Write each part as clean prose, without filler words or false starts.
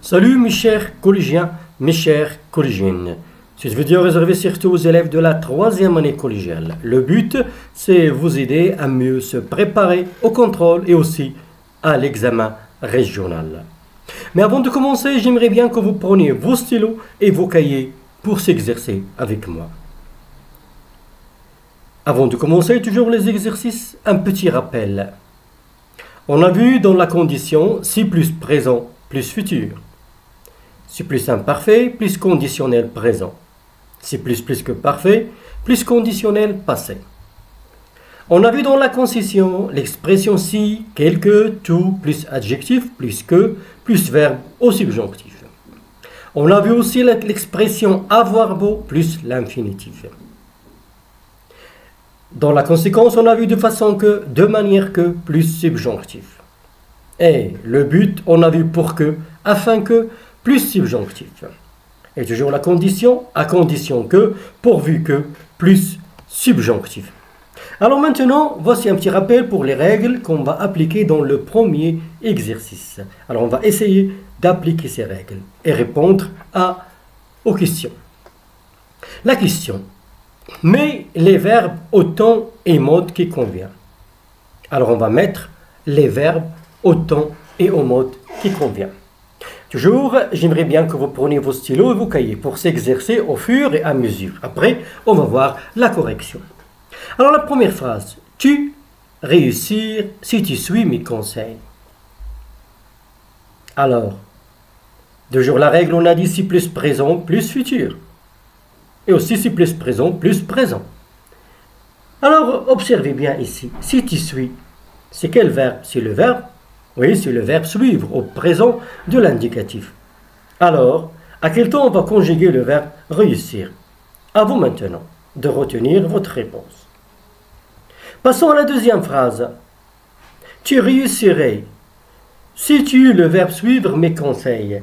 Salut mes chers collégiens, mes chères collégiennes. Cette vidéo est réservée surtout aux élèves de la troisième année collégiale. Le but, c'est vous aider à mieux se préparer au contrôle et aussi à l'examen régional. Mais avant de commencer, j'aimerais bien que vous preniez vos stylos et vos cahiers pour s'exercer avec moi. Avant de commencer toujours les exercices, un petit rappel. On a vu dans la condition si plus présent plus futur. Si plus imparfait plus conditionnel présent. Si plus que parfait plus conditionnel passé. On a vu dans la concession l'expression si, quelque, tout, plus adjectif, plus que, plus verbe au subjonctif. On a vu aussi l'expression avoir beau plus l'infinitif. Dans la conséquence, on a vu de façon que, de manière que, plus subjonctif. Et le but, on a vu pour que, afin que, plus subjonctif. Et toujours la condition, à condition que, pourvu que, plus subjonctif. Alors maintenant, voici un petit rappel pour les règles qu'on va appliquer dans le premier exercice. Alors on va essayer d'appliquer ces règles et répondre aux questions. La question: mets les verbes au temps et mode qui convient. Alors on va mettre les verbes au temps et au mode qui convient. Toujours, j'aimerais bien que vous preniez vos stylos et vos cahiers pour s'exercer au fur et à mesure. Après, on va voir la correction. Alors la première phrase: tu réussir si tu suis mes conseils. Alors, toujours la règle, on a dit si plus présent plus futur. Et aussi si plus présent plus présent. Alors, observez bien ici. Si tu suis, c'est quel verbe? C'est le verbe? Oui, c'est le verbe suivre au présent de l'indicatif. Alors, à quel temps on va conjuguer le verbe réussir? À vous maintenant de retenir votre réponse. Passons à la deuxième phrase. Tu réussirais si tu le verbe suivre mes conseils.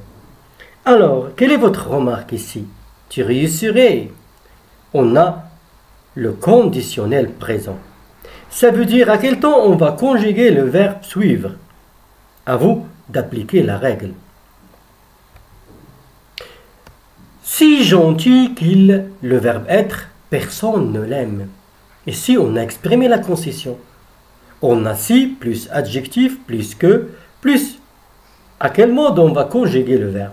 Alors, quelle est votre remarque ici? Tu réussirais. On a le conditionnel présent. Ça veut dire à quel temps on va conjuguer le verbe suivre. À vous d'appliquer la règle. Si gentil qu'il, le verbe être, personne ne l'aime. Ici, on a exprimé la concession. On a si plus adjectif plus que plus. À quel mode on va conjuguer le verbe?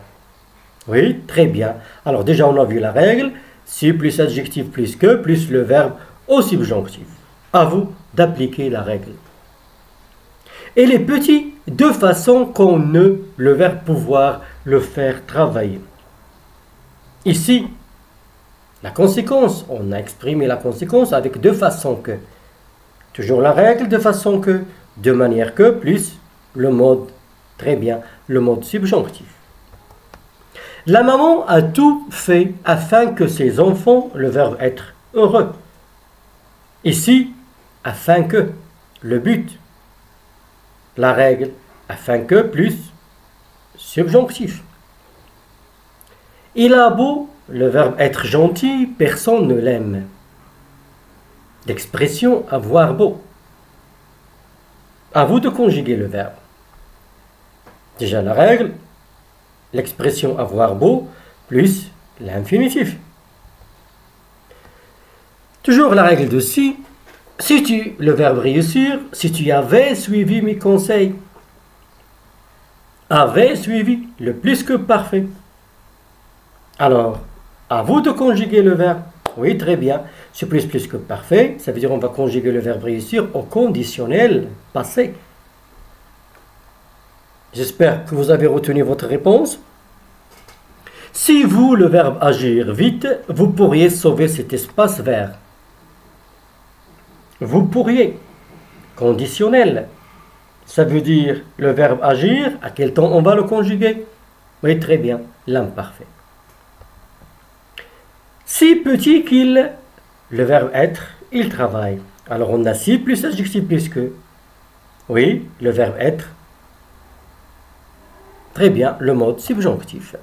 Oui, très bien. Alors déjà, on a vu la règle. Si plus adjectif plus que, plus le verbe au subjonctif. À vous d'appliquer la règle. Et les petits, de façon qu'on ne, le verbe pouvoir, le faire travailler. Ici, la conséquence, on a exprimé la conséquence avec de façon que. Toujours la règle, de façon que, de manière que, plus le mode, très bien, le mode subjonctif. La maman a tout fait afin que ses enfants, le verbe être, heureux. Ici, afin que, le but. La règle, afin que, plus subjonctif. Il a beau, le verbe être gentil, personne ne l'aime. L'expression avoir beau. À vous de conjuguer le verbe. Déjà la règle, l'expression avoir beau, plus l'infinitif. Toujours la règle de si. Si tu, le verbe réussir, si tu avais suivi mes conseils. Avait suivi, le plus que parfait. Alors, à vous de conjuguer le verbe. Oui, très bien. C'est plus que parfait. Ça veut dire qu'on va conjuguer le verbe réussir au conditionnel passé. J'espère que vous avez retenu votre réponse. Si vous, le verbe agir vite, vous pourriez sauver cet espace vert. Vous pourriez. Conditionnel. Ça veut dire le verbe agir. À quel temps on va le conjuguer? Oui, très bien. L'imparfait. Si petit qu'il, le verbe être, il travaille. Alors on a si plus adjectif plus que. Oui, le verbe être. Très bien, le mode subjonctif.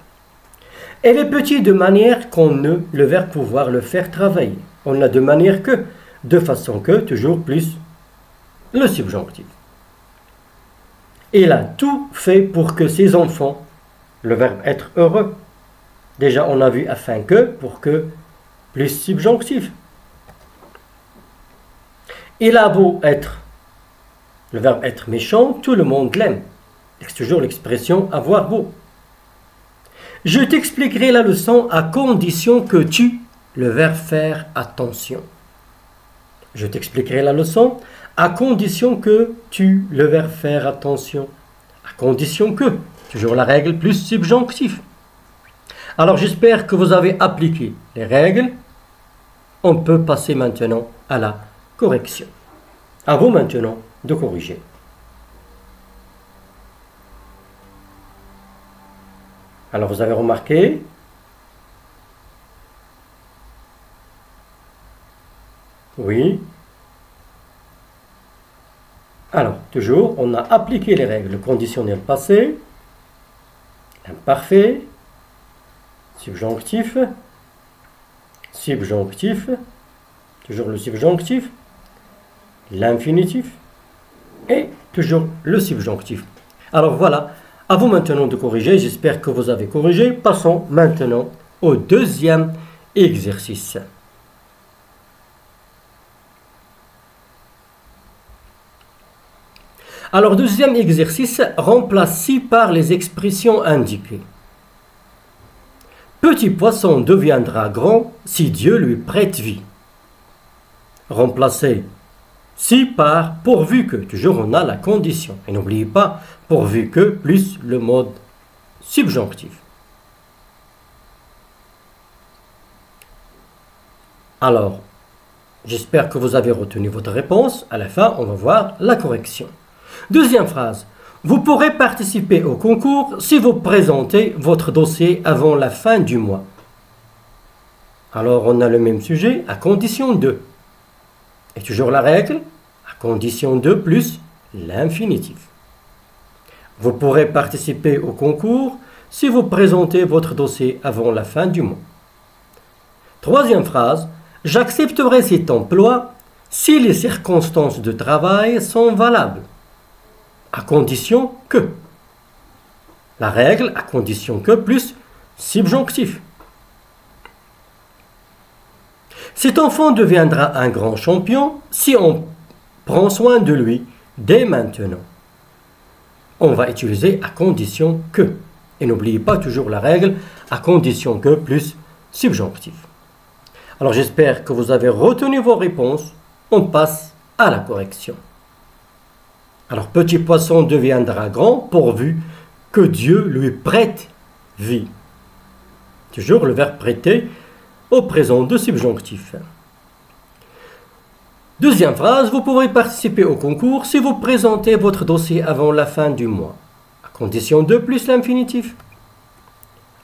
Elle est petite de manière qu'on ne, le verbe pouvoir le faire travailler. On a de manière que, de façon que, toujours plus le subjonctif. Il a tout fait pour que ses enfants, le verbe être heureux. Déjà, on a vu afin que, pour que, plus subjonctif. Il a beau être, le verbe être méchant, tout le monde l'aime. C'est toujours l'expression avoir beau. Je t'expliquerai la leçon à condition que tu, le verbe faire attention. Je t'expliquerai la leçon à condition que tu, le verbe faire attention. À condition que, toujours la règle plus subjonctif. Alors j'espère que vous avez appliqué les règles. On peut passer maintenant à la correction. À vous maintenant de corriger. Alors vous avez remarqué, oui. Alors, toujours, on a appliqué les règles. Le conditionnel passé, l'imparfait, subjonctif, subjonctif, toujours le subjonctif, l'infinitif et toujours le subjonctif. Alors voilà, à vous maintenant de corriger. J'espère que vous avez corrigé. Passons maintenant au deuxième exercice. Alors, deuxième exercice, remplace ci par les expressions indiquées. Petit poisson deviendra grand si Dieu lui prête vie. Remplacez ci par pourvu que. Toujours on a la condition. Et n'oubliez pas, pourvu que plus le mode subjonctif. Alors, j'espère que vous avez retenu votre réponse. À la fin, on va voir la correction. Deuxième phrase. Vous pourrez participer au concours si vous présentez votre dossier avant la fin du mois. Alors, on a le même sujet à condition de. Et toujours la règle, à condition de plus l'infinitif. Vous pourrez participer au concours si vous présentez votre dossier avant la fin du mois. Troisième phrase. J'accepterai cet emploi si les circonstances de travail sont valables. À condition que. La règle, à condition que plus subjonctif. Cet enfant deviendra un grand champion si on prend soin de lui dès maintenant. On va utiliser à condition que. Et n'oubliez pas toujours la règle, à condition que plus subjonctif. Alors j'espère que vous avez retenu vos réponses. On passe à la correction. Alors, petit poisson deviendra grand pourvu que Dieu lui prête vie. Toujours le verbe prêter au présent de subjonctif. Deuxième phrase, vous pourrez participer au concours si vous présentez votre dossier avant la fin du mois. À condition de plus l'infinitif.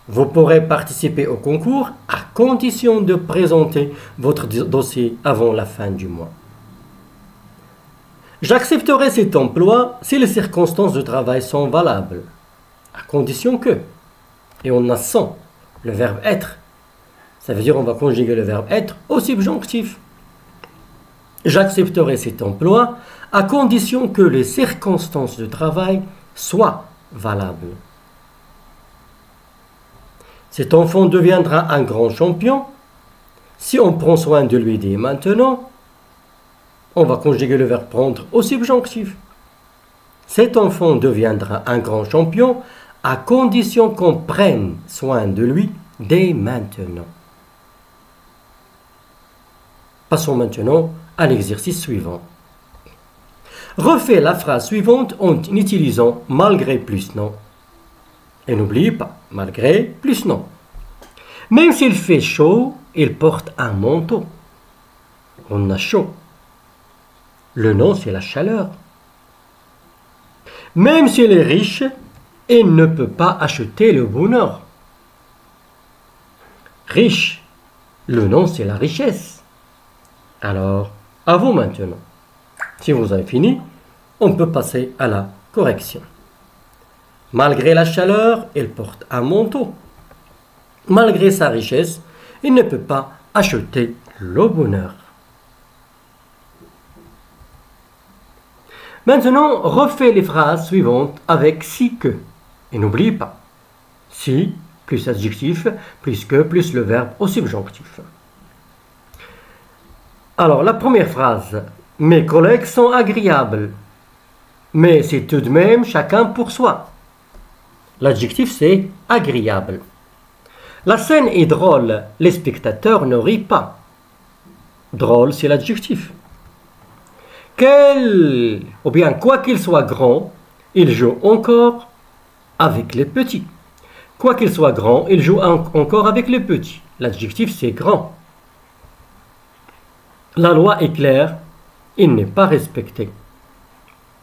Vous pourrez participer au concours à condition de présenter votre dossier avant la fin du mois. J'accepterai cet emploi si les circonstances de travail sont valables, à condition que. Et on a sans, le verbe être. Ça veut dire on va conjuguer le verbe être au subjonctif. J'accepterai cet emploi à condition que les circonstances de travail soient valables. Cet enfant deviendra un grand champion si on prend soin de lui dès maintenant. On va conjuguer le verbe prendre au subjonctif. Cet enfant deviendra un grand champion à condition qu'on prenne soin de lui dès maintenant. Passons maintenant à l'exercice suivant. Refais la phrase suivante en utilisant malgré plus non. Et n'oubliez pas, malgré plus non. Même s'il fait chaud, il porte un manteau. On a chaud. Le non, c'est la chaleur. Même s'il est riche, il ne peut pas acheter le bonheur. Riche, le non, c'est la richesse. Alors, à vous maintenant. Si vous avez fini, on peut passer à la correction. Malgré la chaleur, il porte un manteau. Malgré sa richesse, il ne peut pas acheter le bonheur. Maintenant, refais les phrases suivantes avec si que. Et n'oubliez pas, Si plus adjectif plus que plus le verbe au subjonctif. Alors la première phrase, mes collègues sont agréables, mais c'est tout de même chacun pour soi. L'adjectif c'est agréable. La scène est drôle, les spectateurs ne rient pas. Drôle c'est l'adjectif. Ou bien quoi qu'il soit grand, il joue encore avec les petits. Quoi qu'il soit grand, il joue encore avec les petits. L'adjectif c'est grand. La loi est claire, il n'est pas respecté.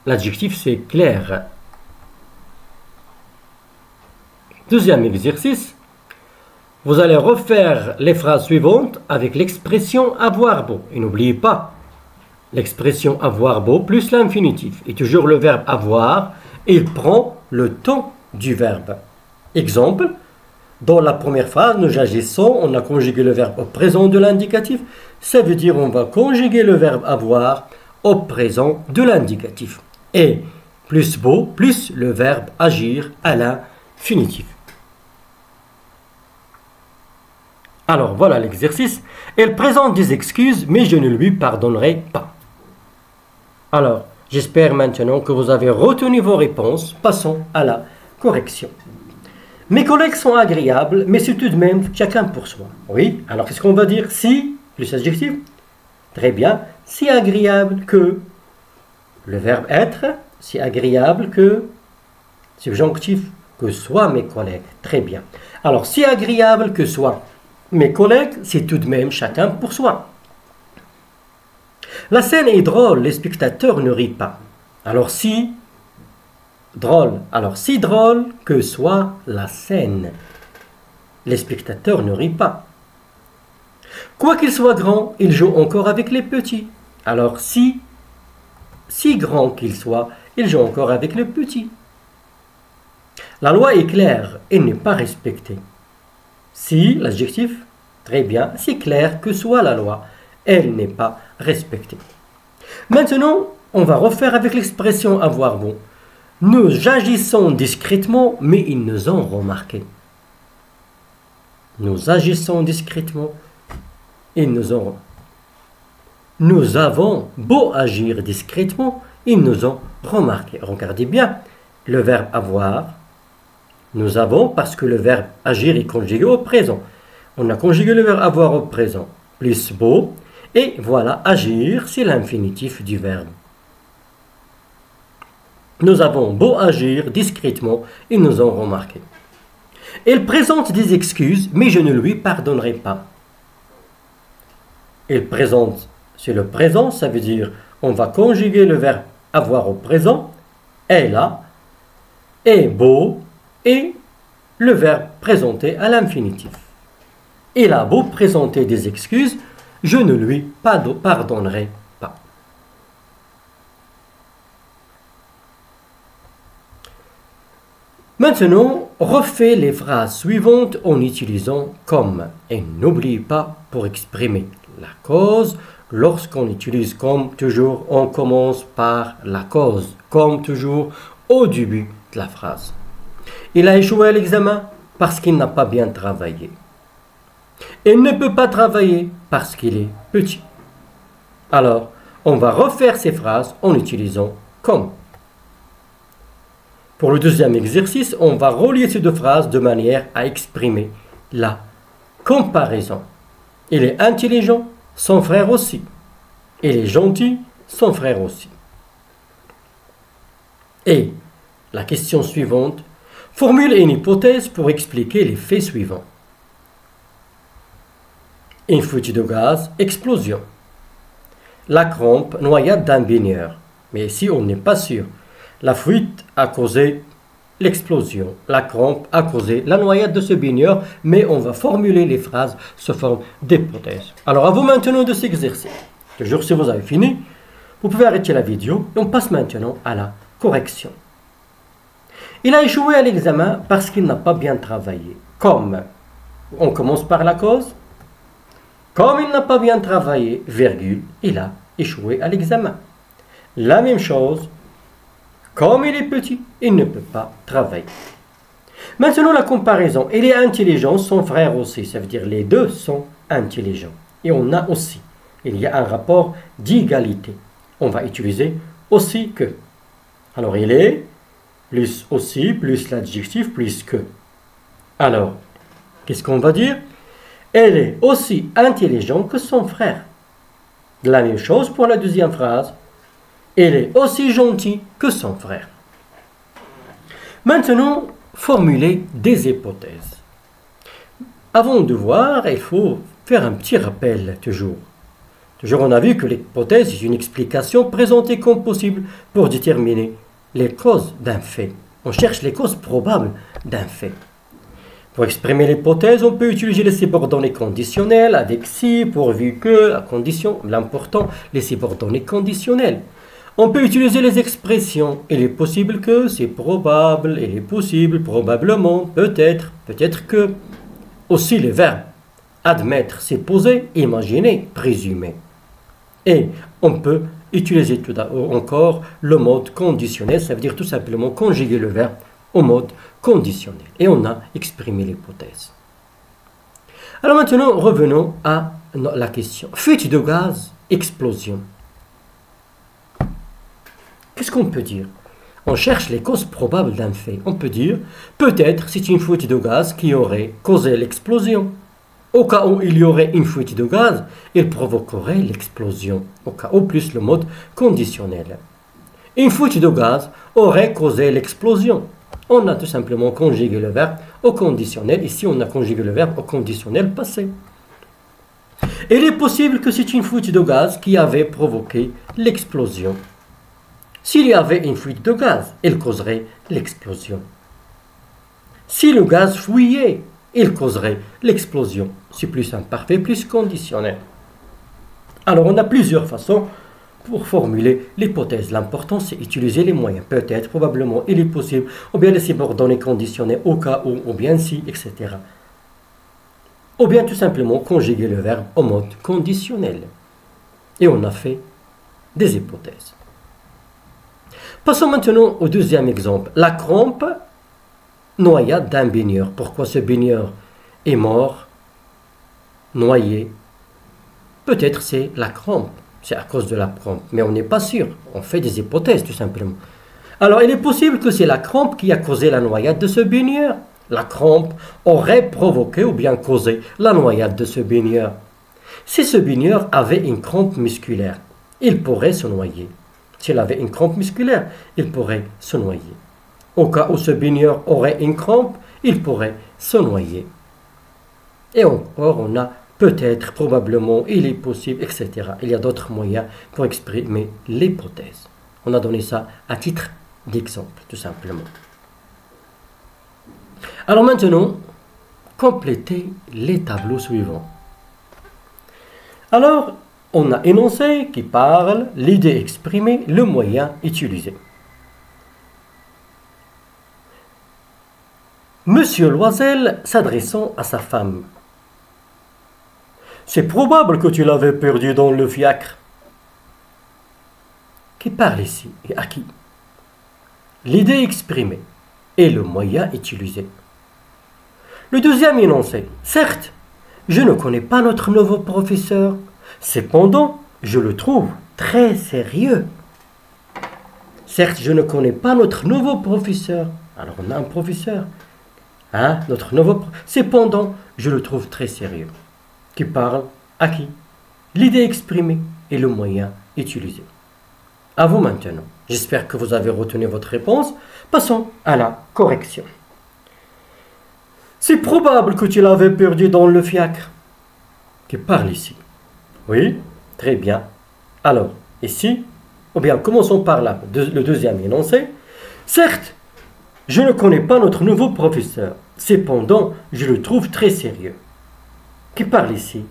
L'adjectif c'est clair. Deuxième exercice. Vous allez refaire les phrases suivantes avec l'expression avoir beau. Et n'oubliez pas, l'expression avoir beau plus l'infinitif. Et toujours le verbe avoir, il prend le temps du verbe. Exemple, dans la première phrase, nous agissons, on a conjugué le verbe au présent de l'indicatif. Ça veut dire on va conjuguer le verbe avoir au présent de l'indicatif. Et plus beau, plus le verbe agir à l'infinitif. Alors voilà l'exercice. Elle présente des excuses, mais je ne lui pardonnerai pas. Alors, j'espère maintenant que vous avez retenu vos réponses. Passons à la correction. Mes collègues sont agréables, mais c'est tout de même chacun pour soi. Oui, alors qu'est-ce qu'on va dire? Si, plus adjectif. Très bien. Si agréable que, le verbe être, si agréable que, subjonctif, que soient mes collègues. Très bien. Alors, si agréable que soient mes collègues, c'est tout de même chacun pour soi. La scène est drôle, les spectateurs ne rient pas. Alors si drôle que soit la scène, les spectateurs ne rient pas. Quoi qu'il soit grand, il joue encore avec les petits. Alors si grand qu'il soit, il joue encore avec les petits. La loi est claire et n'est pas respectée. Si, l'adjectif, très bien, si clair que soit la loi, elle n'est pas respectée. Maintenant, on va refaire avec l'expression avoir bon. Nous agissons discrètement, mais ils nous ont remarqué. Nous agissons discrètement, ils nous ont remarqué. Nous avons beau agir discrètement, ils nous ont remarqué. Regardez bien, le verbe avoir, nous avons, parce que le verbe agir est conjugué au présent. On a conjugué le verbe avoir au présent, plus beau, et voilà, agir, c'est l'infinitif du verbe. Nous avons beau agir discrètement, ils nous ont remarqué. Elle présente des excuses, mais je ne lui pardonnerai pas. Elle présente, c'est le présent, ça veut dire, on va conjuguer le verbe avoir au présent, elle a, est beau, et le verbe présenter à l'infinitif. Il a beau présenter des excuses, je ne lui pardonnerai pas. Maintenant, refais les phrases suivantes en utilisant comme. Et n'oublie pas, pour exprimer la cause, lorsqu'on utilise comme, toujours, on commence par la cause, comme toujours, au début de la phrase. Il a échoué à l'examen parce qu'il n'a pas bien travaillé. Il ne peut pas travailler parce qu'il est petit. Alors, on va refaire ces phrases en utilisant comme. Pour le deuxième exercice, on va relier ces deux phrases de manière à exprimer la comparaison. Il est intelligent, son frère aussi. Il est gentil, son frère aussi. Et la question suivante, formule une hypothèse pour expliquer les faits suivants. Une fuite de gaz, explosion. La crampe, noyade d'un baigneur. Mais ici, on n'est pas sûr. La fuite a causé l'explosion. La crampe a causé la noyade de ce baigneur, mais on va formuler les phrases sous forme d'hypothèse. Alors, à vous maintenant de s'exercer. Toujours si vous avez fini, vous pouvez arrêter la vidéo et on passe maintenant à la correction. Il a échoué à l'examen parce qu'il n'a pas bien travaillé. Comme, on commence par la cause. Comme il n'a pas bien travaillé, virgule, il a échoué à l'examen. La même chose, comme il est petit, il ne peut pas travailler. Maintenant, la comparaison. Il est intelligent, son frère aussi. Ça veut dire les deux sont intelligents. Et on a aussi. Il y a un rapport d'égalité. On va utiliser aussi que. Alors, il est plus aussi, plus l'adjectif, plus que. Alors, qu'est-ce qu'on va dire? Elle est aussi intelligente que son frère. La même chose pour la deuxième phrase. Elle est aussi gentille que son frère. Maintenant, formuler des hypothèses. Avant de voir, il faut faire un petit rappel toujours. Toujours, on a vu que l'hypothèse est une explication présentée comme possible pour déterminer les causes d'un fait. On cherche les causes probables d'un fait. Pour exprimer l'hypothèse, on peut utiliser les subordonnés conditionnels avec si, pourvu que, à condition, l'important, les subordonnés conditionnels. On peut utiliser les expressions. Il est possible que, c'est probable, il est possible, probablement, peut-être, peut-être que. Aussi les verbes admettre, supposer, imaginer, présumer. Et on peut utiliser tout encore le mode conditionnel, ça veut dire tout simplement conjuguer le verbe au mode conditionnel. Et on a exprimé l'hypothèse. Alors maintenant, revenons à la question. Fuite de gaz, explosion. Qu'est-ce qu'on peut dire? On cherche les causes probables d'un fait. On peut dire, peut-être c'est une fuite de gaz qui aurait causé l'explosion. Au cas où il y aurait une fuite de gaz, il provoquerait l'explosion. Au cas où plus le mode conditionnel. Une fuite de gaz aurait causé l'explosion. On a tout simplement conjugué le verbe au conditionnel. Ici, on a conjugué le verbe au conditionnel passé. Il est possible que c'est une fuite de gaz qui avait provoqué l'explosion. S'il y avait une fuite de gaz, elle causerait l'explosion. Si le gaz fuyait, il causerait l'explosion. C'est plus imparfait, plus conditionnel. Alors, on a plusieurs façons pour formuler l'hypothèse. L'important, c'est utiliser les moyens. Peut-être, probablement, il est possible, ou bien les subordonnés conditionnés au cas où, ou bien si, etc. Ou bien tout simplement conjuguer le verbe au mode conditionnel. Et on a fait des hypothèses. Passons maintenant au deuxième exemple. La crampe noyade d'un baigneur. Pourquoi ce baigneur est mort, noyé? Peut-être c'est la crampe. C'est à cause de la crampe. Mais on n'est pas sûr. On fait des hypothèses tout simplement. Alors il est possible que c'est la crampe qui a causé la noyade de ce baigneur. La crampe aurait provoqué ou bien causé la noyade de ce baigneur. Si ce baigneur avait une crampe musculaire, il pourrait se noyer. S'il avait une crampe musculaire, il pourrait se noyer. Au cas où ce baigneur aurait une crampe, il pourrait se noyer. Et encore, on a peut-être, probablement, il est possible, etc. Il y a d'autres moyens pour exprimer l'hypothèse. On a donné ça à titre d'exemple, tout simplement. Alors maintenant, complétez les tableaux suivants. Alors, on a énoncé qui parle, l'idée exprimée, le moyen utilisé. Monsieur Loisel s'adressant à sa femme. C'est probable que tu l'avais perdu dans le fiacre. Qui parle ici et à qui? L'idée exprimée et le moyen utilisé. Le deuxième énoncé. Certes, je ne connais pas notre nouveau professeur. Cependant, je le trouve très sérieux. Certes, je ne connais pas notre nouveau professeur. Alors, on a un professeur. Hein, notre nouveau. Cependant, je le trouve très sérieux. Qui parle à qui? L'idée exprimée et le moyen utilisé. À vous maintenant. J'espère que vous avez retenu votre réponse. Passons à la correction. C'est probable que tu l'avais perdu dans le fiacre. Qui parle ici? Oui, très bien. Alors, ici, ou bien commençons par là, le deuxième énoncé. Certes, je ne connais pas notre nouveau professeur. Cependant, je le trouve très sérieux. Qui parle ici?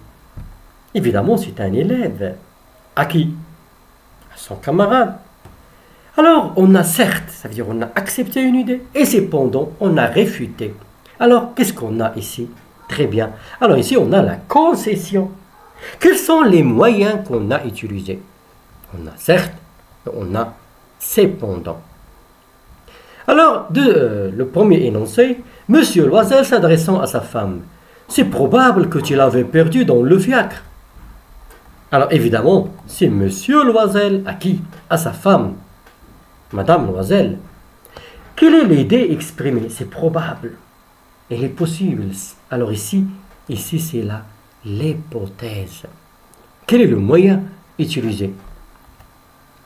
Évidemment, c'est un élève. À qui? À son camarade. Alors, on a certes, ça veut dire on a accepté une idée, et cependant, on a réfuté. Alors, qu'est-ce qu'on a ici? Très bien. Alors ici, on a la concession. Quels sont les moyens qu'on a utilisés? On a certes, on a cependant. Alors, le premier énoncé, Monsieur Loisel s'adressant à sa femme. C'est probable que tu l'avais perdu dans le fiacre. Alors évidemment, c'est Monsieur Loisel à qui? À sa femme, Madame Loisel. Quelle est l'idée exprimée? C'est probable. Elle est possible. Alors ici c'est l'hypothèse. Quel est le moyen utilisé?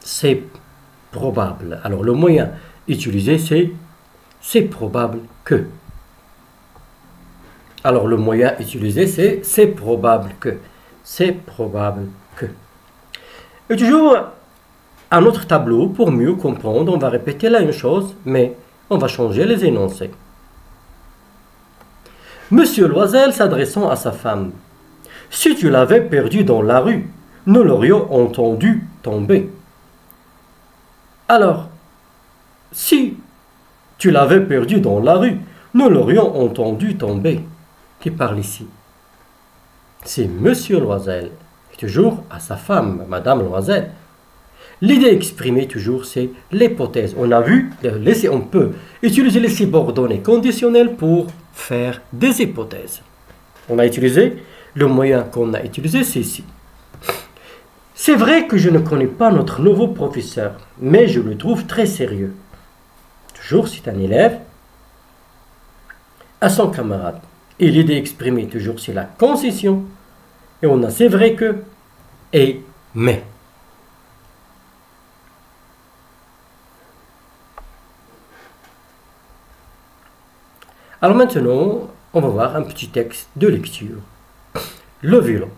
C'est probable. Alors le moyen utilisé c'est probable que. Alors le moyen utilisé c'est probable que. C'est probable que. Et toujours un autre tableau pour mieux comprendre. On va répéter la même chose, mais on va changer les énoncés. Monsieur Loisel s'adressant à sa femme. Si tu l'avais perdu dans la rue, nous l'aurions entendu tomber. Alors, si tu l'avais perdu dans la rue, nous l'aurions entendu tomber. Qui parle ici? C'est Monsieur Loisel, toujours à sa femme, Madame Loisel. L'idée exprimée toujours, c'est l'hypothèse. On a vu, on peut utiliser les subordonnés conditionnels pour faire des hypothèses. On a utilisé, le moyen qu'on a utilisé, c'est ici. C'est vrai que je ne connais pas notre nouveau professeur, mais je le trouve très sérieux. Toujours, c'est un élève à son camarade. Et l'idée exprimée, toujours, c'est la concession. Et on a c'est vrai que et mais. Alors maintenant, on va voir un petit texte de lecture. Le vélo.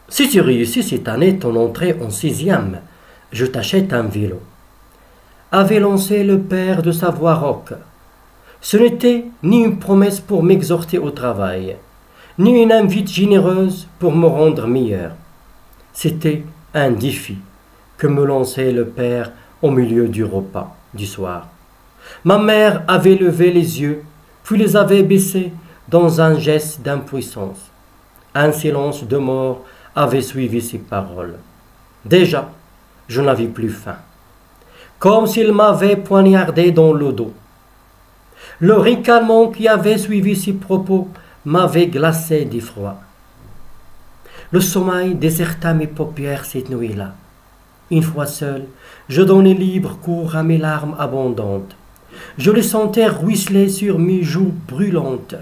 Si tu réussis cette année ton entrée en 6e, je t'achète un vélo. Avait lancé le père de sa voix rauque. Ce n'était ni une promesse pour m'exhorter au travail, ni une invite généreuse pour me rendre meilleur. C'était un défi que me lançait le père au milieu du repas du soir. Ma mère avait levé les yeux, puis les avait baissés dans un geste d'impuissance. Un silence de mort avait suivi ces paroles. Déjà, je n'avais plus faim. Comme s'il m'avait poignardé dans le dos. Le ricanement qui avait suivi ces propos m'avait glacé d'effroi. Le sommeil déserta mes paupières cette nuit-là. Une fois seul, je donnai libre cours à mes larmes abondantes. Je les sentais ruisseler sur mes joues brûlantes,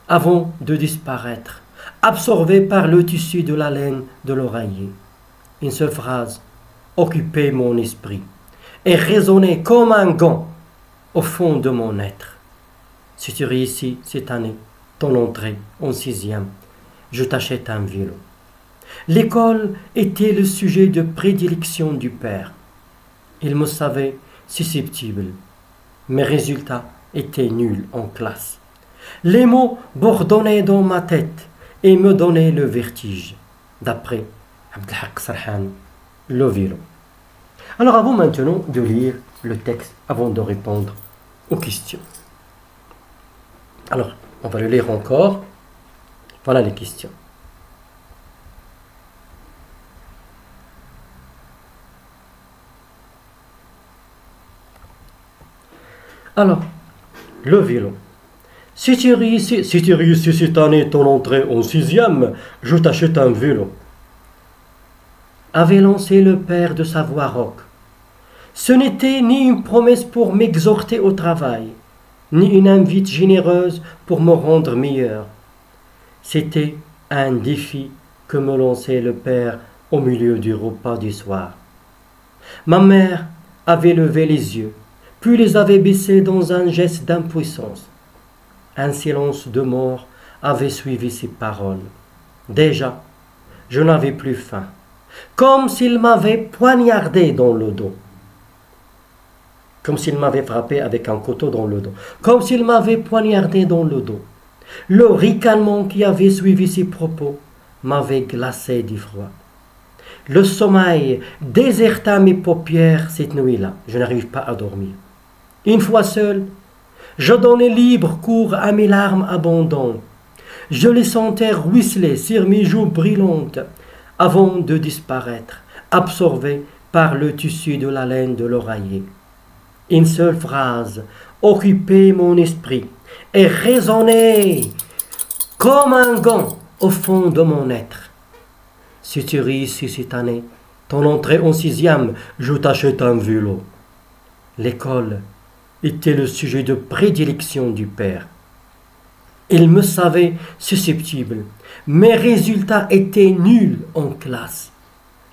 avant de disparaître, absorbé par le tissu de la laine de l'oreiller. Une seule phrase occupait mon esprit et résonnait comme un gant au fond de mon être. Si tu réussis cette année ton entrée en 6e, je t'achète un vélo. L'école était le sujet de prédilection du père. Il me savait susceptible. Mes résultats étaient nuls en classe. Les mots bourdonnaient dans ma tête et me donnaient le vertige. D'après Abdelhak Sarhan, le vélo. Alors avant maintenant de lire le texte, avant de répondre aux questions. Alors, on va le lire encore. Voilà les questions. Alors, le vélo. Si tu réussis cette année ton entrée en 6e, je t'achète un vélo. Avait lancé le père de sa voix rauque. Ce n'était ni une promesse pour m'exhorter au travail, ni une invite généreuse pour me rendre meilleur. C'était un défi que me lançait le père au milieu du repas du soir. Ma mère avait levé les yeux, puis les avait baissés dans un geste d'impuissance. Un silence de mort avait suivi ces paroles. Déjà, je n'avais plus faim, comme s'il m'avait poignardé dans le dos. Comme s'il m'avait frappé avec un couteau dans le dos. Comme s'il m'avait poignardé dans le dos. Le ricanement qui avait suivi ces propos m'avait glacé d'effroi. Le sommeil déserta mes paupières cette nuit-là. Je n'arrive pas à dormir. Une fois seul, je donnais libre cours à mes larmes abondantes. Je les sentais ruisseler sur mes joues brillantes avant de disparaître, absorbées par le tissu de la laine de l'oreiller. Une seule phrase occuper mon esprit et résonner comme un gant au fond de mon être. Si tu réussis cette année, ton entrée en sixième, je t'achète un vélo. L'école était le sujet de prédilection du père. Il me savait susceptible. Mes résultats étaient nuls en classe.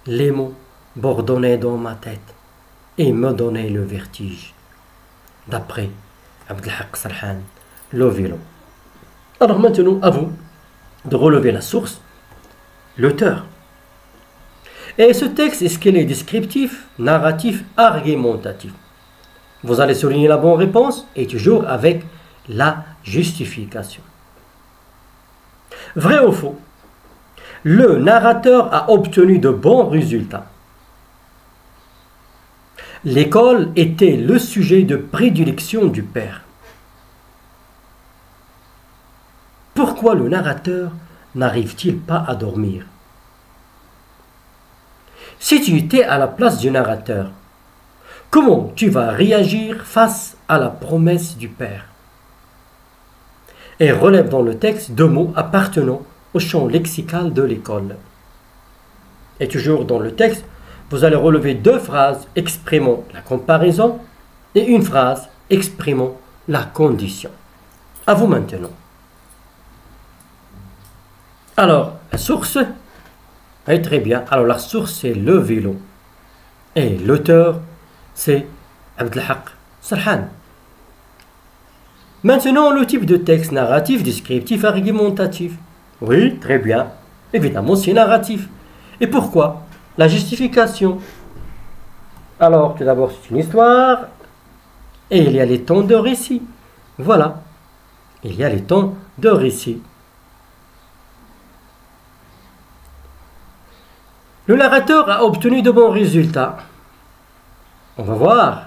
Les mots bourdonnaient dans ma tête et me donnaient le vertige. D'après Abdelhak Sarhan, le vélo. Alors maintenant, à vous de relever la source, l'auteur. Et ce texte, est-ce qu'il est descriptif, narratif, argumentatif? Vous allez souligner la bonne réponse et toujours avec la justification. Vrai ou faux? Le narrateur a obtenu de bons résultats. L'école était le sujet de prédilection du père. Pourquoi le narrateur n'arrive-t-il pas à dormir? Si tu étais à la place du narrateur, comment tu vas réagir face à la promesse du père? Et relève dans le texte deux mots appartenant au champ lexical de l'école. Et toujours dans le texte, vous allez relever deux phrases exprimant la comparaison et une phrase exprimant la condition. À vous maintenant. Alors, la source, très bien. Alors, la source, c'est le vélo. Et l'auteur, c'est Abdelhak Sarhan. Maintenant, le type de texte narratif, descriptif, argumentatif. Oui, très bien. Évidemment, c'est narratif. Et pourquoi? La justification. Alors, tout d'abord, c'est une histoire. Et il y a les temps de récit. Voilà. Il y a les temps de récit. Le narrateur a obtenu de bons résultats. On va voir.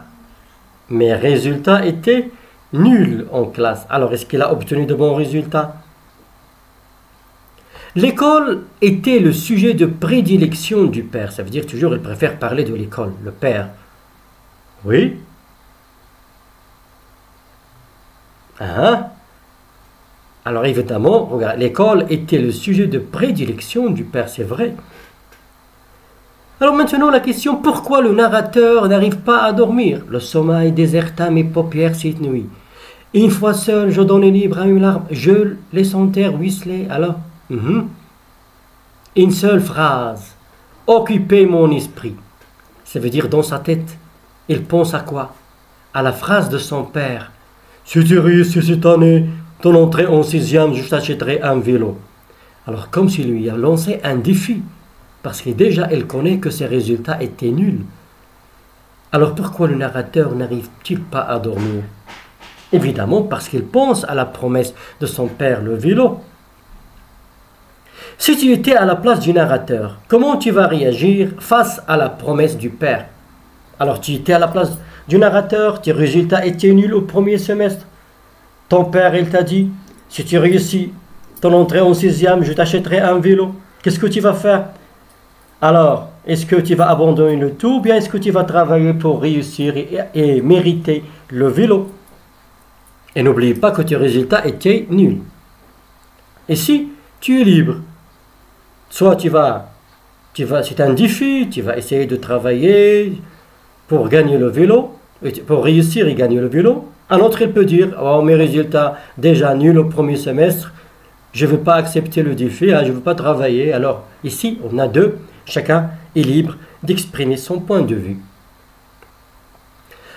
Mes résultats étaient nuls en classe. Alors, est-ce qu'il a obtenu de bons résultats? L'école était le sujet de prédilection du père. Ça veut dire toujours il préfère parler de l'école, le père. Oui. Hein? Alors évidemment, regarde, l'école était le sujet de prédilection du père, c'est vrai. Alors maintenant la question, pourquoi le narrateur n'arrive pas à dormir? Le sommeil déserta mes paupières cette nuit. Une fois seul, je donnais libre à une larme, je les sentais ruisseler. Alors, une seule phrase, occuper mon esprit. Ça veut dire dans sa tête, il pense à quoi? À la phrase de son père. Si tu réussis cette année, ton entrée en sixième, je t'achèterai un vélo. Alors comme s'il lui a lancé un défi, parce que déjà il connaît que ses résultats étaient nuls. Alors pourquoi le narrateur n'arrive-t-il pas à dormir? Évidemment parce qu'il pense à la promesse de son père, le vélo. Si tu étais à la place du narrateur, comment tu vas réagir face à la promesse du père? Alors tu étais à la place du narrateur, tes résultats étaient nuls au premier semestre. Ton père, il t'a dit, si tu réussis ton entrée en sixième, je t'achèterai un vélo. Qu'est-ce que tu vas faire? Alors, est-ce que tu vas abandonner le tout ou bien est-ce que tu vas travailler pour réussir et mériter le vélo? Et n'oublie pas que tes résultats étaient nuls. Et si tu es libre, soit c'est un défi, tu vas essayer de travailler pour gagner le vélo, pour réussir et gagner le vélo. Un autre, il peut dire, oh, mes résultats déjà nuls au premier semestre, je ne veux pas accepter le défi, je ne veux pas travailler. Alors ici, on a deux, chacun est libre d'exprimer son point de vue.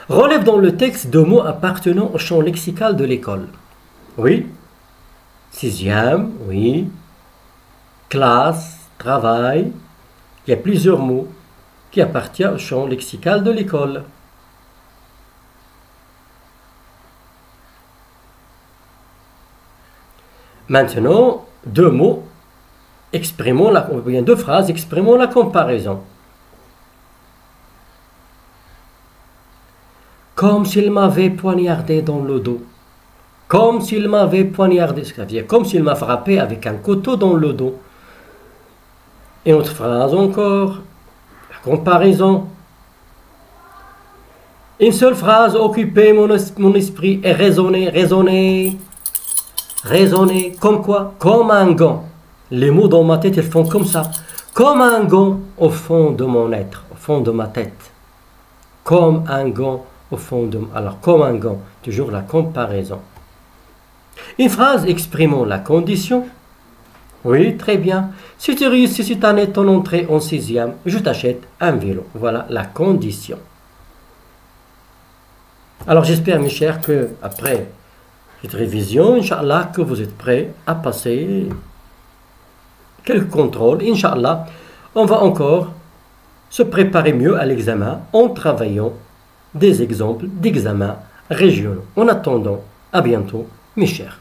Relève dans le texte deux mots appartenant au champ lexical de l'école. Oui. Sixième, oui. Classe, travail. Il y a plusieurs mots qui appartiennent au champ lexical de l'école. Maintenant, deux mots deux phrases exprimant la comparaison. Comme s'il m'avait poignardé dans le dos. Comme s'il m'avait poignardé, c'est-à-dire comme s'il m'a frappé avec un couteau dans le dos. Et autre phrase encore, la comparaison. Une seule phrase occupait mon esprit et raisonner, comme quoi? Comme un gant. Les mots dans ma tête, ils font comme ça. Comme un gant au fond de mon être, au fond de ma tête. Comme un gant au fond de... Alors, comme un gant, toujours la comparaison. Une phrase exprimant la condition. Oui, très bien. Si tu réussis cette année ton entrée en 6e, je t'achète un vélo. Voilà la condition. Alors j'espère, mes chers, que après cette révision, Inch'Allah, que vous êtes prêts à passer quelques contrôles. Inch'Allah, on va encore se préparer mieux à l'examen en travaillant des exemples d'examens régionaux. En attendant, à bientôt, mes chers.